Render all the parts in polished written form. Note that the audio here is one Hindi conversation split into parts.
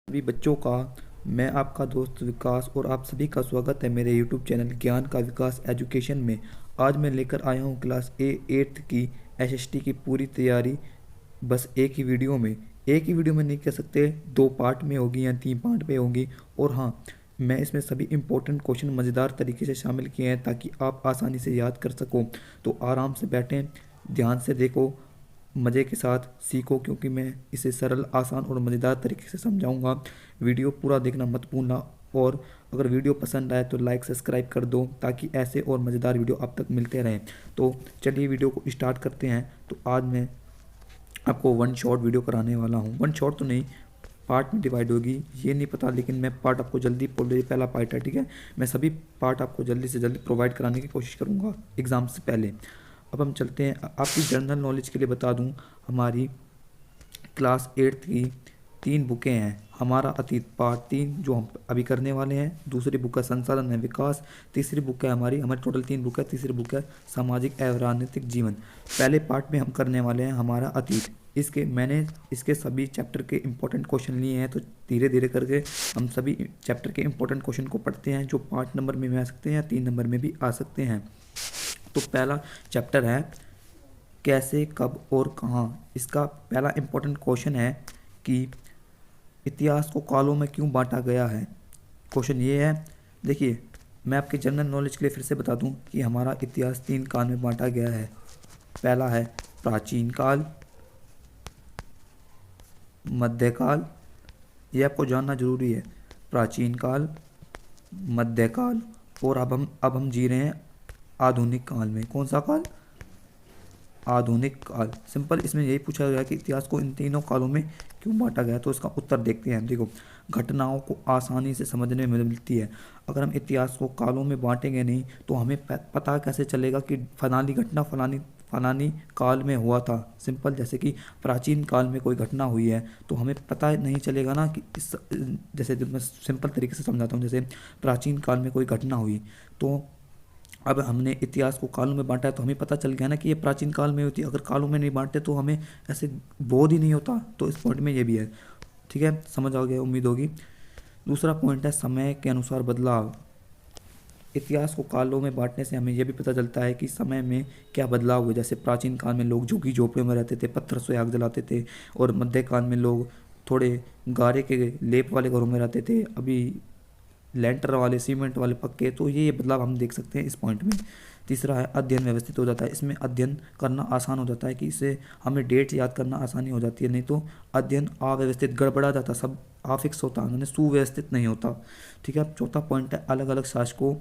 सभी बच्चों का मैं आपका दोस्त विकास और आप सभी का स्वागत है मेरे यूट्यूब चैनल ज्ञान का विकास एजुकेशन में। आज मैं लेकर आया हूँ क्लास एट्थ की एसएसटी की पूरी तैयारी, बस एक ही वीडियो में नहीं कह सकते, दो पार्ट में होगी या तीन पार्ट में होगी। और हाँ, मैं इसमें सभी इंपॉर्टेंट क्वेश्चन मज़ेदार तरीके से शामिल किए हैं ताकि आप आसानी से याद कर सको। तो आराम से बैठें, ध्यान से देखो, मज़े के साथ सीखो, क्योंकि मैं इसे सरल, आसान और मज़ेदार तरीके से समझाऊंगा। वीडियो पूरा देखना मत भूलना। और अगर वीडियो पसंद आए तो लाइक सब्सक्राइब कर दो ताकि ऐसे और मज़ेदार वीडियो आप तक मिलते रहें। तो चलिए वीडियो को स्टार्ट करते हैं। तो आज मैं आपको वन शॉट वीडियो कराने वाला हूँ। वन शॉट तो नहीं, पार्ट में डिवाइड होगी, ये नहीं पता, लेकिन मैं पार्ट आपको जल्दी पहला पार्ट है, ठीक है। मैं सभी पार्ट आपको जल्दी से जल्दी प्रोवाइड कराने की कोशिश करूँगा एग्ज़ाम से पहले। अब हम चलते हैं, आपकी जनरल नॉलेज के लिए बता दूं, हमारी क्लास एट्थ की तीन बुकें हैं। हमारा अतीत पार्ट 3 जो हम अभी करने वाले हैं, दूसरी बुक का संसाधन है विकास, तीसरी बुक है हमारी टोटल 3 बुक है, तीसरी बुक है सामाजिक एवं राजनीतिक जीवन। पहले पार्ट में हम करने वाले हैं हमारा अतीत। मैंने इसके सभी चैप्टर के इंपॉर्टेंट क्वेश्चन लिए हैं, तो धीरे धीरे करके हम सभी चैप्टर के इंपॉर्टेंट क्वेश्चन को पढ़ते हैं, जो 5 नंबर में भी आ सकते हैं या 3 नंबर में भी आ सकते हैं। तो पहला चैप्टर है कैसे, कब और कहाँ। इसका पहला इंपॉर्टेंट क्वेश्चन है कि इतिहास को कालों में क्यों बांटा गया है। क्वेश्चन ये है, देखिए, मैं आपके जनरल नॉलेज के लिए फिर से बता दूं कि हमारा इतिहास 3 काल में बांटा गया है। पहला है प्राचीन काल, मध्यकाल, ये आपको जानना जरूरी है, प्राचीन काल, मध्यकाल, और अब हम जी रहे हैं आधुनिक काल में। कौन सा काल? आधुनिक काल। सिंपल, इसमें यही पूछा गया कि इतिहास को इन तीनों कालों में क्यों बांटा गया। तो इसका उत्तर देखते हैं। देखो, घटनाओं को आसानी से समझने में मिलती है। अगर हम इतिहास को कालों में बांटेंगे नहीं तो हमें पता कैसे चलेगा कि फलानी घटना फलानी फलानी काल में हुआ था। सिंपल, जैसे कि प्राचीन काल में कोई घटना हुई है तो हमें पता नहीं चलेगा ना कि इस, जैसे मैं सिंपल तरीके से समझाता हूँ, जैसे प्राचीन काल में कोई घटना हुई, तो अब हमने इतिहास को कालों में बांटा है तो हमें पता चल गया ना कि ये प्राचीन काल में होती है। अगर कालों में नहीं बांटते तो हमें ऐसे बोध ही नहीं होता। तो इस पॉइंट में ये भी है, ठीक है, समझ आ गया उम्मीद होगी। दूसरा पॉइंट है समय के अनुसार बदलाव। इतिहास को कालों में बांटने से हमें यह भी पता चलता है कि समय में क्या बदलाव हुए। जैसे प्राचीन काल में लोग झुग्गी झोपड़ियों में रहते थे, पत्थर से आग जलाते थे, और मध्यकाल में लोग थोड़े गारे के लेप वाले घरों में रहते थे, अभी लेंटर वाले, सीमेंट वाले, पक्के। तो ये बदलाव हम देख सकते हैं इस पॉइंट में। तीसरा है अध्ययन व्यवस्थित हो जाता है। इसमें अध्ययन करना आसान हो जाता है कि इससे हमें डेट याद करना आसानी हो जाती है, नहीं तो अध्ययन अव्यवस्थित, गड़बड़ा जाता, सब अफिक्स होता, यानी सुव्यवस्थित नहीं होता, ठीक है। चौथा पॉइंट है अलग अलग शासकों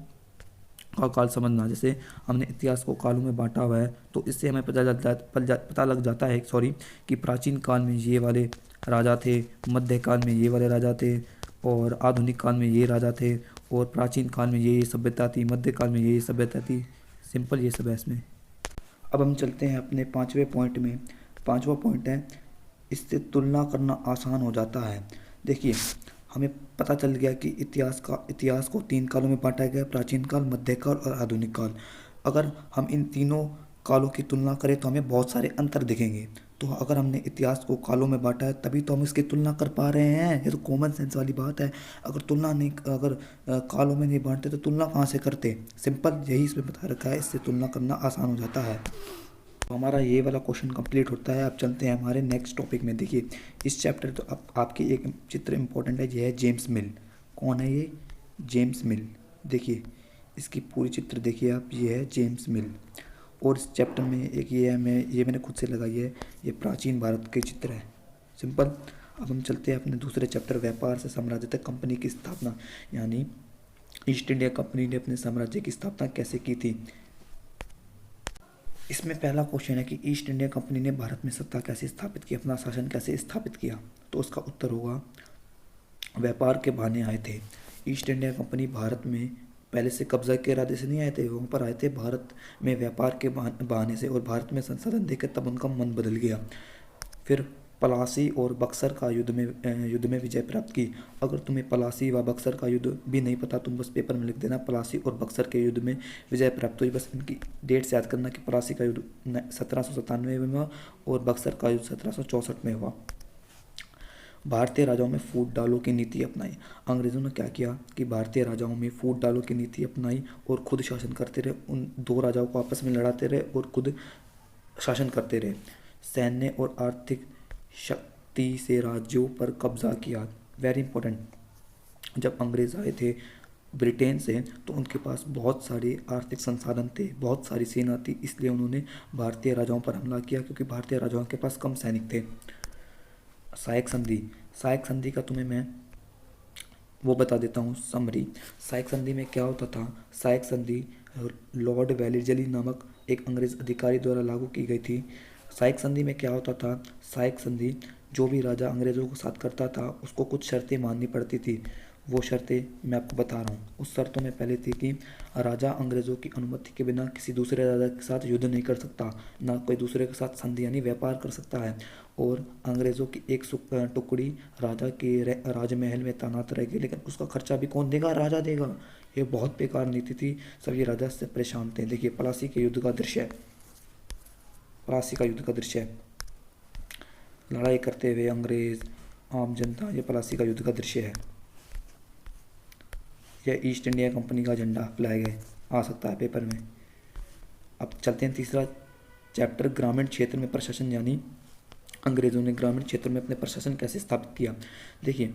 का काल समझना। जैसे हमने इतिहास को कालों में बांटा हुआ है तो इससे हमें पता लग जाता है कि प्राचीन काल में ये वाले राजा थे, मध्यकाल में ये वाले राजा थे, और आधुनिक काल में ये राजा थे, और प्राचीन काल में ये सभ्यता थी, मध्यकाल में ये सभ्यता थी। सिंपल, ये सब है इसमें। अब हम चलते हैं अपने पांचवें पॉइंट में। पांचवा पॉइंट है इससे तुलना करना आसान हो जाता है। देखिए, हमें पता चल गया कि इतिहास को 3 कालों में बांटा गया, प्राचीन काल, मध्यकाल और आधुनिक काल। अगर हम इन तीनों कालों की तुलना करें तो हमें बहुत सारे अंतर दिखेंगे। तो अगर हमने इतिहास को कालों में बांटा है तभी तो हम इसकी तुलना कर पा रहे हैं। ये तो कॉमन सेंस वाली बात है। अगर कालों में नहीं बांटते तो तुलना कहाँ से करते। सिंपल, यही इसमें बता रखा है, इससे तुलना करना आसान हो जाता है। तो हमारा ये वाला क्वेश्चन कंप्लीट होता है। अब चलते हैं हमारे नेक्स्ट टॉपिक में। देखिए, इस चैप्टर तो आपके एक चित्र इंपॉर्टेंट है, ये है जेम्स मिल। कौन है ये? जेम्स मिल। देखिए, इसकी पूरी चित्र देखिए आप, ये है जेम्स मिल। और इस चैप्टर में एक ये है, मैंने खुद से लगाई है, ये प्राचीन भारत के चित्र है। सिंपल। अब हम चलते हैं अपने दूसरे चैप्टर, व्यापार से साम्राज्य तक कंपनी की स्थापना, यानी ईस्ट इंडिया कंपनी ने अपने साम्राज्य की स्थापना कैसे की थी। इसमें पहला क्वेश्चन है कि ईस्ट इंडिया कंपनी ने भारत में सत्ता कैसे स्थापित की, अपना शासन कैसे स्थापित किया। तो उसका उत्तर होगा व्यापार के बहाने आए थे। ईस्ट इंडिया कंपनी भारत में पहले से कब्जा के इरादे से नहीं आए थे, वहाँ पर आए थे भारत में व्यापार के बहाने से, और भारत में संसाधन देकर तब उनका मन बदल गया। फिर पलासी और बक्सर का युद्ध में विजय प्राप्त की। अगर तुम्हें पलासी व बक्सर का युद्ध भी नहीं पता, तुम बस पेपर में लिख देना पलासी और बक्सर के युद्ध में विजय प्राप्त हुई। बस इनकी डेट्स याद करना कि पलासी का युद्ध 1797 में हुआ और बक्सर का युद्ध 1764 में हुआ। भारतीय राजाओं में फूट डालो की नीति अपनाई। अंग्रेज़ों ने क्या किया कि भारतीय राजाओं में फूट डालो की नीति अपनाई और खुद शासन करते रहे। उन दो राजाओं को आपस में लड़ाते रहे और खुद शासन करते रहे। सैन्य और आर्थिक शक्ति से राज्यों पर कब्जा किया। Very important. जब अंग्रेज आए थे ब्रिटेन से तो उनके पास बहुत सारे आर्थिक संसाधन थे, बहुत सारी सेना थी, इसलिए उन्होंने भारतीय राजाओं पर हमला किया क्योंकि भारतीय राजाओं के पास कम सैनिक थे। सायक संधि। सायक संधि का तुम्हें मैं वो बता देता हूँ समरी। सायक संधि में क्या होता था? सायक संधि लॉर्ड वेलिजली नामक एक अंग्रेज अधिकारी द्वारा लागू की गई थी। सायक संधि में क्या होता था? सायक संधि जो भी राजा अंग्रेज़ों के साथ करता था उसको कुछ शर्तें माननी पड़ती थी। वो शर्तें मैं आपको बता रहा हूँ। उस शर्तों में पहले थी कि राजा अंग्रेज़ों की अनुमति के बिना किसी दूसरे राजा के साथ युद्ध नहीं कर सकता, ना कोई दूसरे के साथ संधि यानी व्यापार कर सकता है, और अंग्रेज़ों की एक टुकड़ी राजा के राजमहल में तैनात रहेगी, लेकिन उसका खर्चा भी कौन देगा? राजा देगा। ये बहुत बेकार नीति थी, सभी राजा से परेशान थे। देखिए प्लासी के युद्ध का दृश्य है, प्लासी का युद्ध का दृश्य है। लड़ाई करते हुए अंग्रेज, आम जनता, ये प्लासी का युद्ध का दृश्य है। यह ईस्ट इंडिया कंपनी का झंडा फ्लैग है, आ सकता है पेपर में। अब चलते हैं तीसरा चैप्टर, ग्रामीण क्षेत्र में प्रशासन, यानी अंग्रेज़ों ने ग्रामीण क्षेत्र में अपने प्रशासन कैसे स्थापित किया। देखिए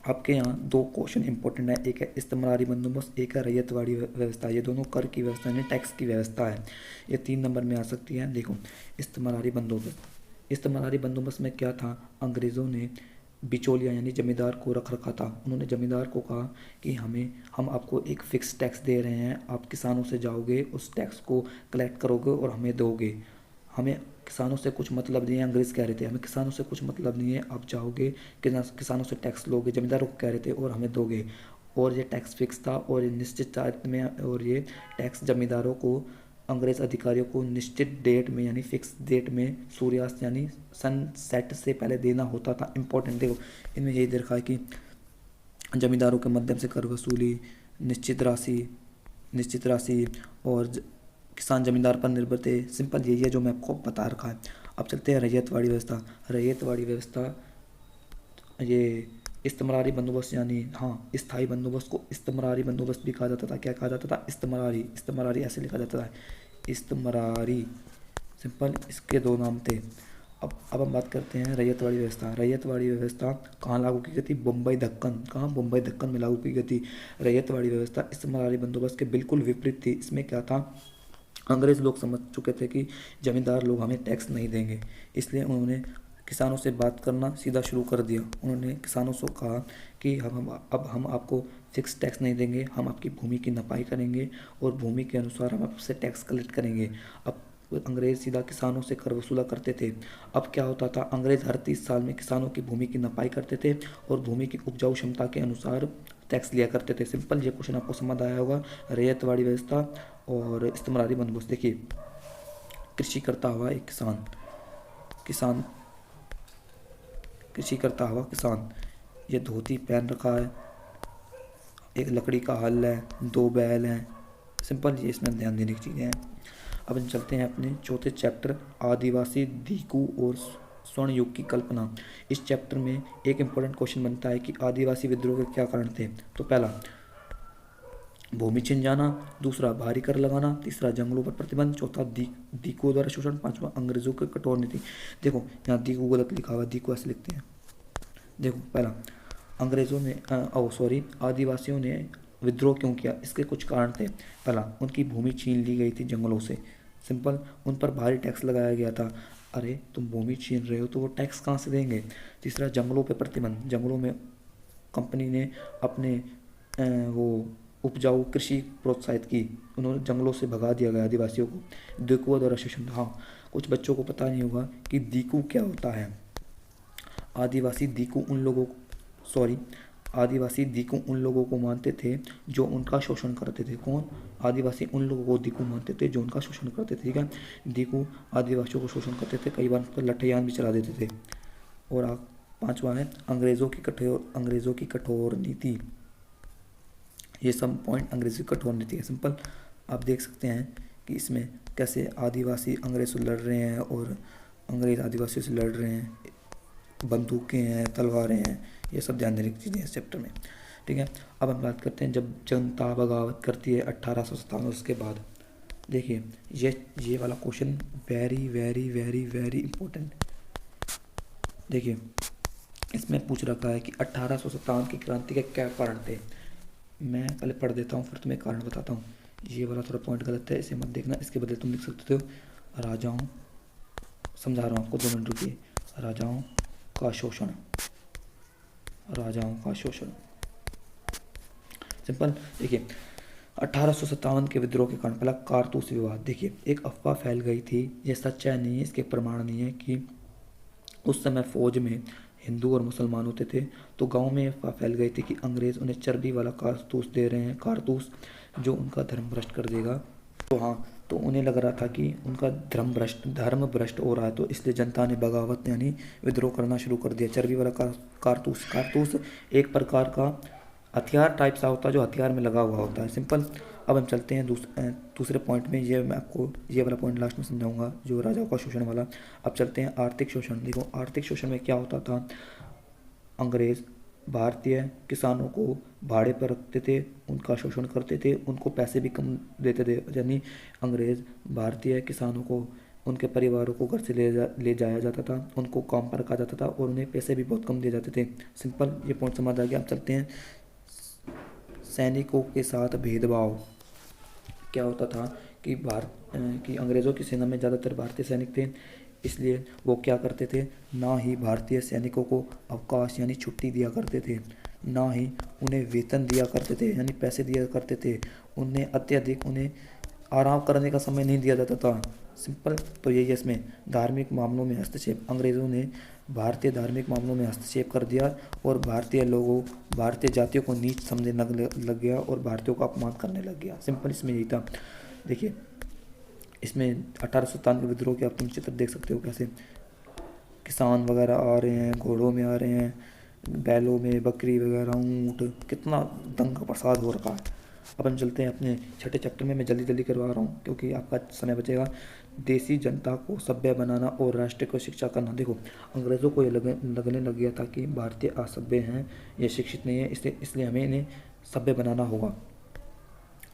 आपके यहाँ दो क्वेश्चन इंपॉर्टेंट है, एक है इस्तेमारी बंदोबस्त, एक है रैयतवाड़ी व्यवस्था। ये दोनों कर की व्यवस्था यानी टैक्स की व्यवस्था है, ये 3 नंबर में आ सकती है। देखो इस्तेमारी बंदोबस्त। इस्तेमारी बंदोबस्त में क्या था? अंग्रेज़ों ने बिचौलिया यानी जमींदार को रख रखा था। उन्होंने जमींदार को कहा कि हम आपको एक फ़िक्स टैक्स दे रहे हैं, आप किसानों से जाओगे, उस टैक्स को कलेक्ट करोगे और हमें दोगे। हमें किसानों से कुछ मतलब नहीं है, अंग्रेज़ कह रहे थे हमें किसानों से कुछ मतलब नहीं है, आप जाओगे किसानों से टैक्स लोगे, जमींदारों को कह रहे थे, और हमें दोगे। और ये टैक्स फिक्स था और ये निश्चित तारीख में, और ये टैक्स जमींदारों को, अंग्रेज़ अधिकारियों को निश्चित डेट में यानी फिक्स डेट में सूर्यास्त यानी सनसेट से पहले देना होता था। इंपॉर्टेंट देखो इनमें यही दे रखा है कि जमींदारों के माध्यम से कर वसूली, निश्चित राशि और किसान जमींदार पर निर्भर थे। सिंपल यही है जो मैं आपको बता रखा है। अब चलते हैं रैयतवाड़ी व्यवस्था। रैयतवाड़ी व्यवस्था ये इस्तेमारी बंदोबस्त यानी स्थायी बंदोबस्त को इस्तेमारी बंदोबस्त भी कहा जाता था। क्या कहा जाता था? इस्तेमारी ऐसे लिखा जाता था, इस्तेमारी। सिंपल इसके दो नाम थे। अब हम बात करते हैं रैयतवाड़ी व्यवस्था। रैयतवाड़ी व्यवस्था कहाँ लागू की गई थी? बम्बई दक्कन। कहाँ? बम्बई दक्कन में लागू की गई थी। रैयतवाड़ी व्यवस्था इस्तेमारी बंदोबस्त के बिल्कुल विपरीत थी। इसमें क्या था? अंग्रेज़ लोग समझ चुके थे कि जमींदार लोग हमें टैक्स नहीं देंगे, इसलिए उन्होंने किसानों से बात करना सीधा शुरू कर दिया। उन्होंने किसानों से कहा कि हम आपको फिक्स टैक्स नहीं देंगे, हम आपकी भूमि की नपाई करेंगे और भूमि के अनुसार हम आपसे टैक्स कलेक्ट करेंगे। अब अंग्रेज़ सीधा किसानों से कर वसूला करते थे। अब क्या होता था? अंग्रेज़ हर 30 साल में किसानों की भूमि की नपाई करते थे और भूमि की उपजाऊ क्षमता के अनुसार टैक्स लिया करते थे। सिंपल ये क्वेश्चन आपको समझ आया होगा। रैयतवाड़ी व्यवस्था और इस्तेमारी बंदोबस्त। देखिए कृषि करता हुआ एक किसान कृषि करता हुआ किसान, ये धोती पहन रखा है, एक लकड़ी का हल है, 2 बैल हैं। सिंपल ये इसमें ध्यान देने की चीज़ें हैं। अब हम चलते हैं अपने चौथे चैप्टर, आदिवासी दीकू और स्वर्ण युग की कल्पना। इस चैप्टर में एक इम्पोर्टेंट क्वेश्चन बनता है कि आदिवासी विद्रोह के क्या कारण थे। तो पहला भूमि छिन जाना, दूसरा भारी कर लगाना, तीसरा जंगलों पर प्रतिबंध, चौथा दीकुओं द्वारा शोषण, पांचवा अंग्रेजों की कठोर नीति। देखो यहाँ दीकू गलत लिखा हुआ, दीकू ऐसे लिखते हैं। देखो पहला अंग्रेज़ों ने आदिवासियों ने विद्रोह क्यों किया, इसके कुछ कारण थे। पहला उनकी भूमि छीन ली गई थी जंगलों से। सिंपल उन पर भारी टैक्स लगाया गया था। अरे तुम भूमि छीन रहे हो तो वो टैक्स कहाँ से देंगे। तीसरा जंगलों पर प्रतिबंध, जंगलों में कंपनी ने अपने वो उपजाऊ कृषि प्रोत्साहित की, उन्होंने जंगलों से भगा दिया गया आदिवासियों को। दीकुओं द्वारा शोषण। कुछ बच्चों को पता नहीं होगा कि दीकू क्या होता है। आदिवासी दीकू उन लोगों सॉरी आदिवासी दीकू उन लोगों को मानते थे जो उनका शोषण करते थे। कौन? आदिवासी उन लोगों को दीकू मानते थे जो उनका शोषण करते थे। ठीक है, दीकू आदिवासियों को शोषण करते थे, कई बार उन पर लठयान भी चला देते थे। और पांचवा है अंग्रेज़ों की कठोर नीति। ये सब पॉइंट अंग्रेज़ी की कठोर नीति है। सिंपल आप देख सकते हैं कि इसमें कैसे आदिवासी अंग्रेज़ से लड़ रहे हैं और अंग्रेज़ आदिवासियों से लड़ रहे हैं। बंदूकें हैं, तलवारें हैं, ये सब ध्यान देने की चीज़ें हैं इस चैप्टर में। ठीक है, अब हम बात करते हैं जब जनता बगावत करती है 1857 उसके बाद। देखिए ये वाला question very very very very important. देखिए इसमें पूछ रखा है कि 1857 की क्रांति के क्या कारण थे। मैं पहले पढ़ देता हूँ फिर तुम्हें कारण बताता हूँ। ये वाला थोड़ा पॉइंट गलत है, इसे मत देखना, इसके बदले तुम लिख सकते हो राजाओं, समझा रहा हूँ आपको, 2 मिनट रुकिए। राजाओं का शोषण, राजाओं का शोषण, सिंपल। देखिए 1857 के विद्रोह के कारण, पहला कारतूस विवाद। देखिए एक अफवाह फैल गई थी, ये सच्चा नहीं है, इसके प्रमाण नहीं है, कि उस समय फौज में हिंदू और मुसलमान होते थे, तो गांव में अफवाह फैल गई थी कि अंग्रेज़ उन्हें चर्बी वाला कारतूस दे रहे हैं, कारतूस जो उनका धर्म भ्रष्ट कर देगा। तो हाँ, तो उन्हें लग रहा था कि उनका धर्म भ्रष्ट हो रहा है, तो इसलिए जनता ने बगावत यानी विद्रोह करना शुरू कर दिया। चर्बी वाला कारतूस, कारतूस एक प्रकार का हथियार टाइप सा होता है जो हथियार में लगा हुआ होता है, सिंपल। अब हम चलते हैं दूसरे पॉइंट में। ये मैं आपको ये वाला पॉइंट लास्ट में समझाऊंगा, जो राजाओं का शोषण वाला। अब चलते हैं आर्थिक शोषण। देखो आर्थिक शोषण में क्या होता था, अंग्रेज़ भारतीय किसानों को भाड़े पर रखते थे, उनका शोषण करते थे, उनको पैसे भी कम देते थे। यानी अंग्रेज़ भारतीय किसानों को, उनके परिवारों को घर से ले जाया जाता था, उनको काम पर रखा जाता था और उन्हें पैसे भी बहुत कम दिए जाते थे, सिंपल। ये पॉइंट समझ आ गया। अब चलते हैं सैनिकों के साथ भेदभाव। क्या होता था कि कि अंग्रेज़ों की सेना में ज़्यादातर भारतीय सैनिक थे, इसलिए वो क्या करते थे, ना ही भारतीय सैनिकों को अवकाश यानी छुट्टी दिया करते थे, ना ही उन्हें वेतन दिया करते थे यानी पैसे दिया करते थे, उन्हें आराम करने का समय नहीं दिया जाता था, सिंपल। तो यही है इसमें। धार्मिक मामलों में हस्तक्षेप, अंग्रेज़ों ने भारतीय धार्मिक मामलों में हस्तक्षेप कर दिया और भारतीय जातियों को नीच समझने लग गया और भारतीयों का अपमान करने लग गया, सिंपल। इसमें यही था। देखिए इसमें 1857 के विद्रोह के आप तुम चित्र देख सकते हो, कैसे किसान वगैरह आ रहे हैं, घोड़ों में आ रहे हैं, बैलों में, बकरी वगैरह, ऊँट, कितना दंगा प्रसाद हो रखा है। अब हम चलते हैं अपने छठे चैप्टर में। मैं जल्दी जल्दी करवा रहा हूँ क्योंकि आपका समय बचेगा। देसी जनता को सभ्य बनाना और राष्ट्र को शिक्षा करना। देखो अंग्रेज़ों को ये लगने लग गया था कि भारतीय असभ्य हैं, ये शिक्षित नहीं है, इसलिए हमें इन्हें सभ्य बनाना होगा,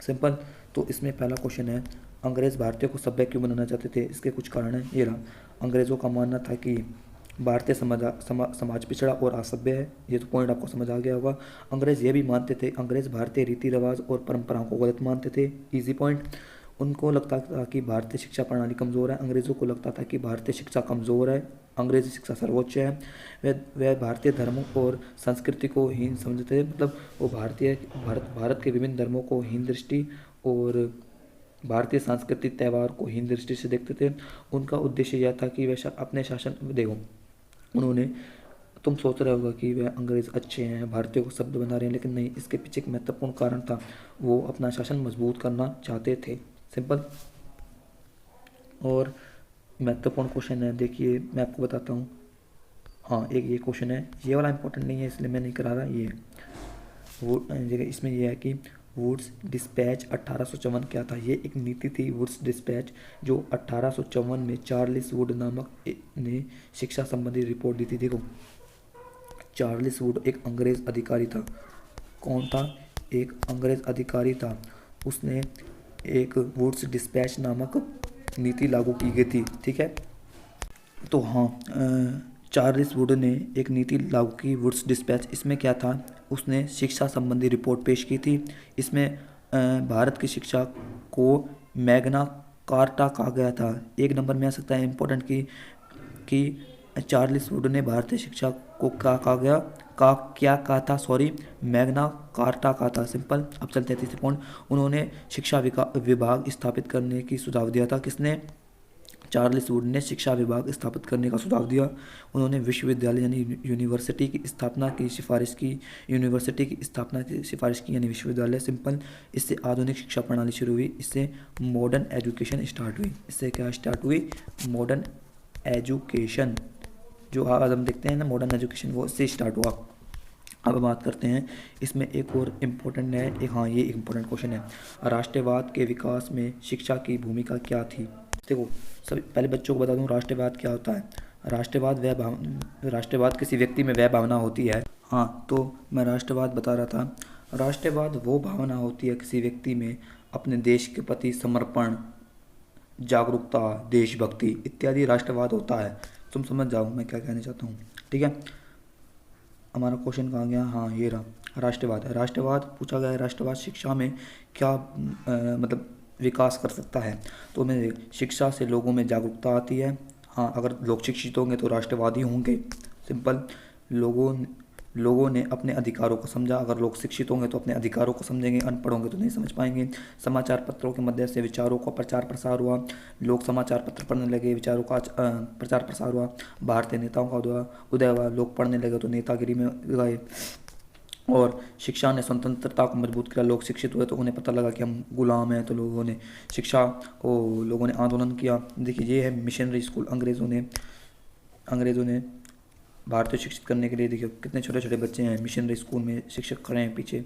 सिंपल। तो इसमें पहला क्वेश्चन है, अंग्रेज़ भारतीयों को सभ्य क्यों बनाना चाहते थे? इसके कुछ कारण हैं, ये रहा। अंग्रेज़ों का मानना था कि भारतीय समाज पिछड़ा और असभ्य है, ये तो पॉइंट आपको समझ आ गया होगा। अंग्रेज़ ये भी मानते थे, अंग्रेज़ भारतीय रीति रिवाज और परंपराओं को गलत मानते थे, इजी पॉइंट। उनको लगता था कि भारतीय शिक्षा प्रणाली कमज़ोर है, अंग्रेज़ों को लगता था कि भारतीय शिक्षा कमज़ोर है, अंग्रेज़ी शिक्षा सर्वोच्च है। वह भारतीय धर्मों और संस्कृति को हीन समझते थे, मतलब वो भारत के विभिन्न धर्मों को हीन दृष्टि और भारतीय सांस्कृतिक त्यौहार को हीन दृष्टि से देखते थे। उनका उद्देश्य यह था कि वे अपने शासन, देखो उन्होंने, तुम सोच रहे होगा कि वह अंग्रेज़ अच्छे हैं, भारतीयों को सभ्य बना रहे हैं, लेकिन नहीं, इसके पीछे एक महत्वपूर्ण कारण था, वो अपना शासन मजबूत करना चाहते थे, सिंपल। और महत्वपूर्ण क्वेश्चन है, देखिए मैं आपको बताता हूँ। हाँ एक ये क्वेश्चन है, ये वाला इंपॉर्टेंट नहीं है इसलिए मैं नहीं करा रहा, ये वो जगह इसमें यह है कि वुड्स डिस्पैच 1854 क्या था? ये एक नीति थी वुड्स डिस्पैच, जो 1854 में चार्ल्स वुड नामक ने शिक्षा संबंधी रिपोर्ट दी थी। देखो चार्ल्स वुड एक अंग्रेज़ अधिकारी था। कौन था? एक अंग्रेज़ अधिकारी था। उसने एक वुड्स डिस्पैच नामक नीति लागू की गई थी, ठीक है। तो हाँ, चार्ल्स वुड ने एक नीति लागू की, वुड्स डिस्पैच। इसमें क्या था, उसने शिक्षा संबंधी रिपोर्ट पेश की थी। इसमें भारत की शिक्षा को मैग्ना कार्टा कहा गया था। एक नंबर में आ सकता है इम्पोर्टेंट कि चार्ल्स वुड ने भारतीय शिक्षा को क्या कहा था, सॉरी, मैग्ना कार्टा कहा था, सिंपल। अब चलते हैं तीसरे पॉइंट। उन्होंने शिक्षा विभाग स्थापित करने की सुझाव दिया था। किसने? चार्ल्स वुड ने शिक्षा विभाग स्थापित करने का सुझाव दिया। उन्होंने विश्वविद्यालय यानी यूनिवर्सिटी की स्थापना की सिफारिश की, यानी विश्वविद्यालय, सिंपल। इससे आधुनिक शिक्षा प्रणाली शुरू हुई, इससे मॉडर्न एजुकेशन स्टार्ट हुई। इससे क्या स्टार्ट हुई? मॉडर्न एजुकेशन, जो आज हम देखते हैं ना मॉडर्न एजुकेशन, वो इससे स्टार्ट हुआ। अब बात करते हैं, इसमें एक और इम्पोर्टेंट है, हाँ ये इम्पोर्टेंट क्वेश्चन है, राष्ट्रवाद के विकास में शिक्षा की भूमिका क्या थी? देखो सभी पहले बच्चों को बता दूं राष्ट्रवाद क्या होता है। राष्ट्रवाद किसी व्यक्ति में वह भावना होती है। हाँ, तो मैं राष्ट्रवाद बता रहा था। राष्ट्रवाद वो भावना होती है किसी व्यक्ति में अपने देश के प्रति समर्पण, जागरूकता, देशभक्ति इत्यादि राष्ट्रवाद होता है। तुम समझ जाओ मैं क्या कहना चाहता हूँ। ठीक है, हमारा क्वेश्चन कहाँ गया? हाँ, ये रहा। राष्ट्रवाद पूछा गया है, राष्ट्रवाद शिक्षा में क्या मतलब विकास कर सकता है? तो मैं शिक्षा से लोगों में जागरूकता आती है। हाँ, अगर लोग शिक्षित होंगे तो राष्ट्रवादी होंगे। सिंपल। लोगों लोगों ने अपने अधिकारों को समझा। अगर लोग शिक्षित होंगे तो अपने अधिकारों को समझेंगे, अनपढ़ होंगे तो नहीं समझ पाएंगे। समाचार पत्रों के मध्य से विचारों का प्रचार प्रसार हुआ। लोग समाचार पत्र पढ़ने लगे, विचारों का प्रचार प्रसार हुआ। भारतीय नेताओं का उदय हुआ। लोग पढ़ने लगे तो नेतागिरी में गए। और शिक्षा ने स्वतंत्रता को मजबूत किया। लोग शिक्षित हुए तो उन्हें पता लगा कि हम गुलाम हैं, तो लोगों ने आंदोलन किया। देखिए, ये है मिशनरी स्कूल। अंग्रेज़ों ने भारतीय शिक्षित करने के लिए, देखिए कितने छोटे छोटे बच्चे हैं मिशनरी स्कूल में, शिक्षक खड़े हैं पीछे।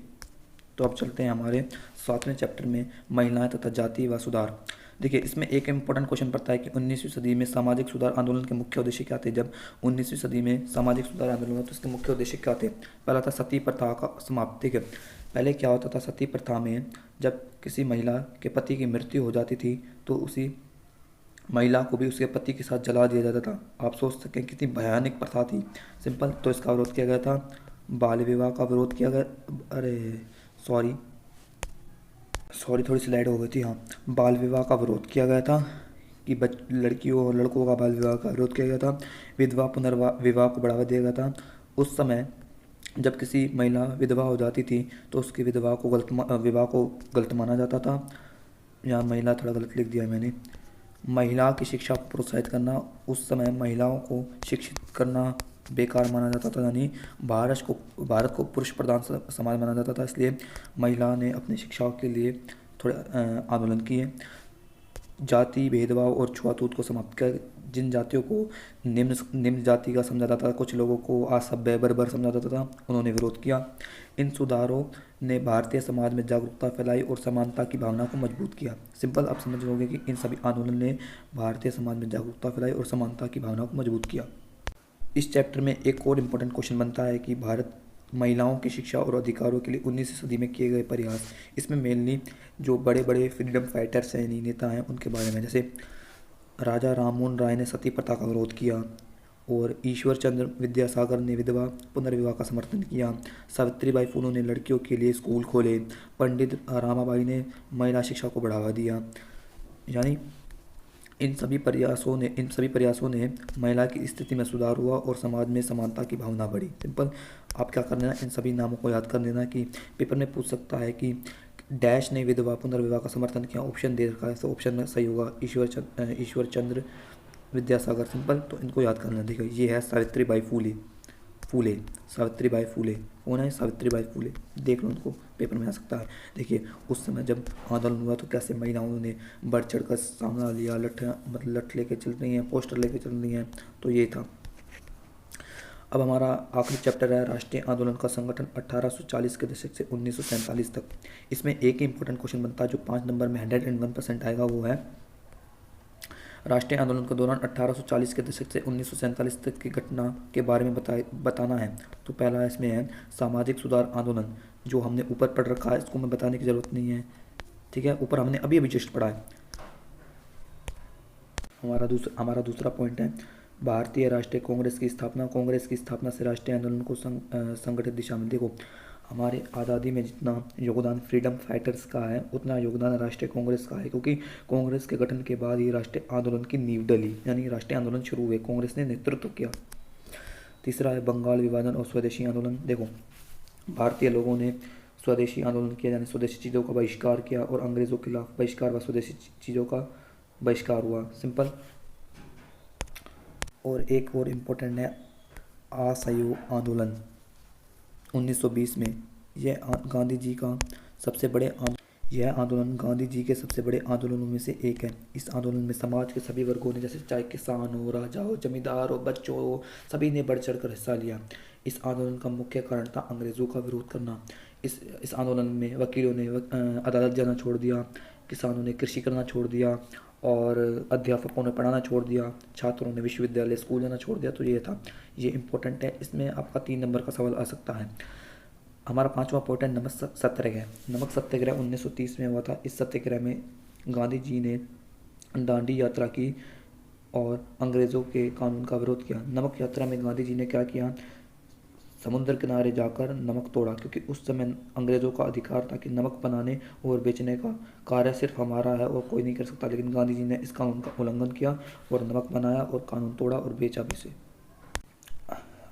तो अब चलते हैं हमारे 7वें चैप्टर में, महिलाएं तथा जाति व सुधार। देखिए, इसमें एक इम्पोर्टेंट क्वेश्चन पड़ता है कि 19वीं सदी में सामाजिक सुधार आंदोलन के मुख्य उद्देश्य क्या थे। जब 19वीं सदी में सामाजिक सुधार आंदोलन हुआ तो इसके मुख्य उद्देश्य क्या थे? पहला था सती प्रथा का समाप्ति। ठीक है, पहले क्या होता था सती प्रथा में, जब किसी महिला के पति की मृत्यु हो जाती थी तो उसी महिला को भी उसके पति के साथ जला दिया जाता था। आप सोच सकें कितनी भयानक प्रथा थी। सिंपल। तो इसका विरोध किया गया था। बाल विवाह का विरोध किया गया। अरे सॉरी सॉरी, थोड़ी स्लाइड हो गई थी। हाँ, बाल विवाह का विरोध किया गया था कि लड़कियों और लड़कों का बाल विवाह का विरोध किया गया था। विधवा पुनर्विवाह को बढ़ावा दिया गया था। उस समय जब किसी महिला विधवा हो जाती थी तो उसकी विवाह को गलत माना जाता था। यहाँ महिला थोड़ा गलत लिख दिया है मैंने। महिला की शिक्षा को प्रोत्साहित करना, उस समय महिलाओं को शिक्षित करना बेकार माना जाता था। यानी भारत को पुरुष प्रधान समाज माना जाता था। इसलिए महिला ने अपनी शिक्षा के लिए थोड़े आंदोलन किए। जाति भेदभाव और छुआछूत को समाप्त कर जिन जातियों को निम्न जाति का समझा जाता था, कुछ लोगों को असभ्य बर्बर समझा जाता था, उन्होंने विरोध किया। इन सुधारों ने भारतीय समाज में जागरूकता फैलाई और समानता की भावना को मजबूत किया। सिंपल। आप समझ लोगे कि इन सभी आंदोलन ने भारतीय समाज में जागरूकता फैलाई और समानता की भावना को मजबूत किया। इस चैप्टर में एक और इम्पोर्टेंट क्वेश्चन बनता है कि भारत महिलाओं की शिक्षा और अधिकारों के लिए 19वीं सदी में किए गए प्रयास। इसमें मेनली जो बड़े बड़े फ्रीडम फाइटर्स हैं, नेता हैं, उनके बारे में, जैसे राजा राममोहन राय ने सती प्रथा का विरोध किया और ईश्वर चंद्र विद्यासागर ने विधवा पुनर्विवाह का समर्थन किया। सावित्रीबाई फुले ने लड़कियों के लिए स्कूल खोले। पंडित रामाबाई ने महिला शिक्षा को बढ़ावा दिया। यानी इन सभी प्रयासों ने महिला की स्थिति में सुधार हुआ और समाज में समानता की भावना बढ़ी। सिंपल। आप क्या कर लेना, इन सभी नामों को याद कर लेना कि पेपर में पूछ सकता है कि डैश ने विधवा पुनर्विवाह का समर्थन किया। ऑप्शन दे रखा है, तो ऑप्शन में सही होगा ईश्वर चंद्र विद्यासागर। सिंपल। तो इनको याद करना। देखिए, ये है सावित्रीबाई फूले। कौन है? सावित्रीबाई फूले। देख लो, उनको पेपर में आ सकता है। देखिए, उस समय जब आंदोलन हुआ तो कैसे महिलाओं ने बढ़ चढ़ कर सामना लिया। लठ लेके चल रही हैं, पोस्टर लेके चल रही हैं। तो ये था। अब हमारा आखिरी चैप्टर है राष्ट्रीय आंदोलन का संगठन 1840 के दशक से 1947 तक। इसमें एक ही इंपॉर्टेंट क्वेश्चन बनता है जो 5 नंबर में 101% आएगा। वो है राष्ट्रीय आंदोलन के दौरान 1840 के दशक से 1947 तक की घटना के बारे में बताना है। तो पहला इसमें है सामाजिक सुधार आंदोलन, जो हमने ऊपर पढ़ रखा है, इसको मैं बताने की ज़रूरत नहीं है। ठीक है, ऊपर हमने अभी जस्ट पढ़ा है। हमारा दूसरा पॉइंट है भारतीय राष्ट्रीय कांग्रेस की स्थापना। कांग्रेस की स्थापना से राष्ट्रीय आंदोलन को संगठित दिशा में, देखो हमारे आज़ादी में जितना योगदान फ्रीडम फाइटर्स का है उतना योगदान राष्ट्रीय कांग्रेस का है, क्योंकि कांग्रेस के गठन के बाद ही राष्ट्रीय आंदोलन की नींव डली, यानी राष्ट्रीय आंदोलन शुरू हुए, कांग्रेस ने नेतृत्व किया। तीसरा है बंगाल विभाजन और स्वदेशी आंदोलन। देखो, भारतीय लोगों ने स्वदेशी आंदोलन किया, यानी स्वदेशी चीज़ों का बहिष्कार किया और अंग्रेज़ों के खिलाफ बहिष्कार व स्वदेशी चीज़ों का बहिष्कार हुआ। सिंपल। और एक और इम्पोर्टेंट है असहयोग आंदोलन 1920 में। यह आंदोलन गांधी जी के सबसे बड़े आंदोलनों में से एक है। इस आंदोलन में समाज के सभी वर्गों ने, जैसे चाहे किसान हो, राजा हो, जमींदार हो, बच्चों हो, सभी ने बढ़ चढ़ कर हिस्सा लिया। इस आंदोलन का मुख्य कारण था अंग्रेज़ों का विरोध करना। इस आंदोलन में वकीलों ने अदालत जाना छोड़ दिया, किसानों ने कृषि करना छोड़ दिया और अध्यापकों ने पढ़ाना छोड़ दिया, छात्रों ने विश्वविद्यालय स्कूल जाना छोड़ दिया। तो ये था, ये इम्पोर्टेंट है, इसमें आपका 3 नंबर का सवाल आ सकता है। हमारा 5वां पॉइंट है नमक सत्याग्रह। नमक सत्याग्रह 1930 में हुआ था। इस सत्याग्रह में गांधी जी ने दांडी यात्रा की और अंग्रेज़ों के कानून का विरोध किया। नमक यात्रा में गांधी जी ने क्या किया, समुद्र किनारे जाकर नमक तोड़ा, क्योंकि उस समय अंग्रेज़ों का अधिकार था कि नमक बनाने और बेचने का कार्य सिर्फ हमारा है और कोई नहीं कर सकता। लेकिन गांधी जी ने इस कानून का उल्लंघन किया और नमक बनाया और कानून तोड़ा और बेचा भी इसे।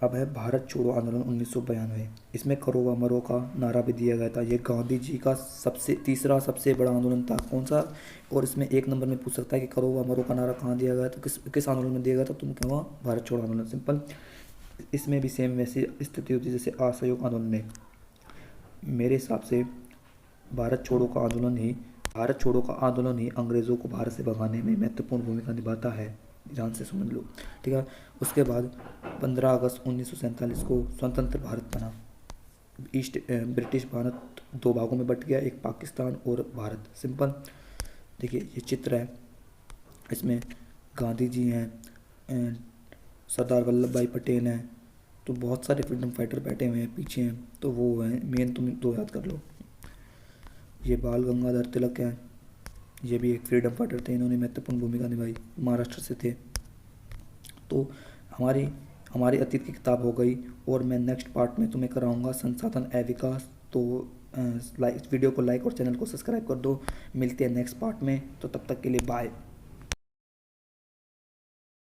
अब है भारत छोड़ो आंदोलन 1992। इसमें करो व मरो का नारा भी दिया गया था। ये गांधी जी का तीसरा सबसे बड़ा आंदोलन था। कौन सा? और इसमें 1 नंबर में पूछ सकता है कि करो व मरो का नारा कहाँ दिया गया था, किस आंदोलन में दिया गया था? तुम कहो भारत छोड़ो आंदोलन, सिंपल। इसमें भी सेम वैसी स्थिति होती है जैसे असहयोग आंदोलन में। मेरे हिसाब से भारत छोड़ो का आंदोलन ही अंग्रेज़ों को भारत से भगाने में महत्वपूर्ण भूमिका निभाता है। ध्यान से समझ लो, ठीक है। उसके बाद 15 अगस्त 1947 को स्वतंत्र भारत बना। ब्रिटिश भारत 2 भागों में बट गया, एक पाकिस्तान और भारत, सिंपल। देखिए ये चित्र है, इसमें गांधी जी हैं, सरदार वल्लभ भाई पटेल हैं, तो बहुत सारे फ्रीडम फाइटर बैठे हुए हैं पीछे हैं, तो वो हैं मेन, तुम 2 याद कर लो। ये बाल गंगाधर तिलक हैं, ये भी एक फ्रीडम फाइटर थे, इन्होंने महत्वपूर्ण भूमिका निभाई, महाराष्ट्र से थे। तो हमारी हमारी अतीत की किताब हो गई, और मैं नेक्स्ट पार्ट में तुम्हें कराऊंगा संसाधन एवं विकास। तो वीडियो को लाइक और चैनल को सब्सक्राइब कर दो। मिलते हैं नेक्स्ट पार्ट में, तो तब तक के लिए बाय।